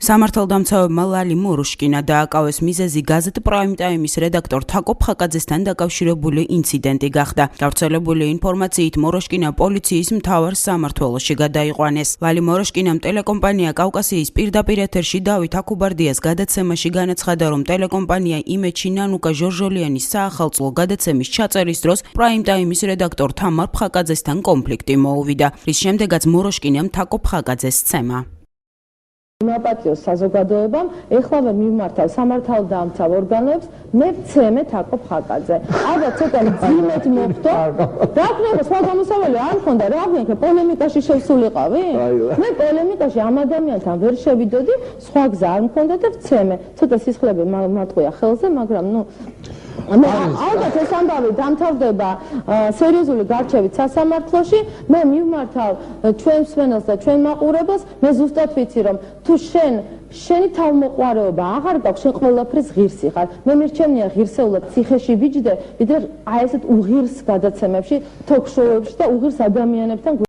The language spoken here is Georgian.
სამართალდამცავებმა ლალი მოროშკინა დააკავეს მიზეზი გაზეთ პრაიმ ტაიმის რედაქტორ თაკო ფხაკაძესთან დაკავშირებული ინციდენტი გახდა. გავრცელებული ინფორმაციით მოროშკინა პოლიციის მთავარ სამმართველოში გადაიყვანეს. ლალი მოროშკინამ ტელეკომპანია კავკასიის პირდაპირ ეთერში დავით აქუბარდიას გადაცემაში განაცხადა, რომ ტელეკომპანია იმედში ნანუკა ჟორჟოლიანის საახალწლო გადაცემის ჩაწერის დროს პრაიმ ტაიმის რედაქტორ თამარ ფხაკაძესთან კონფლიქტი მოუვიდა, რის შემდეგაც მოროშკინამ თაკო ფხაკაძეს სცემა. მაპატიოს საზოგადოებამ ეხლავე მიმართავ სამართალდამცავ ორგანოებს მე ვცემე თაკო ფხაკაძე. ალბათ ცოტა მძიმედ მოხდო. რა ქნება სხვა გამოსავალი არ მქონდა, რა ვიქნე პოლემიკაში შევსულიყავი? მე პოლემიკაში ამ ადამიანთან ვერ შევიდოდი, სხვა გზა არ მქონდა და ვცემე. ცოტა სისხლები მატყვია ხელზე, მაგრამ ალბათ ეს ამბავი დამთავრდება სერიოზული გარჩევით სასამართლოში. მე მივმართავ ჩვენ მსმენელს და ჩვენ მაყურებელს, მე ზუსტად ვიცი, რომ თუ შენი თავმოყვარეობა აღარ გაქვს, შენ ყველაფრის ღირსი ხარ. მე მირჩენია ღირსეულად ციხეში ვიჯდე, ვიდრე აი ესეთ უღირს გადაცემებში, თოქ-შოუებში და უღირს ადამიანებთან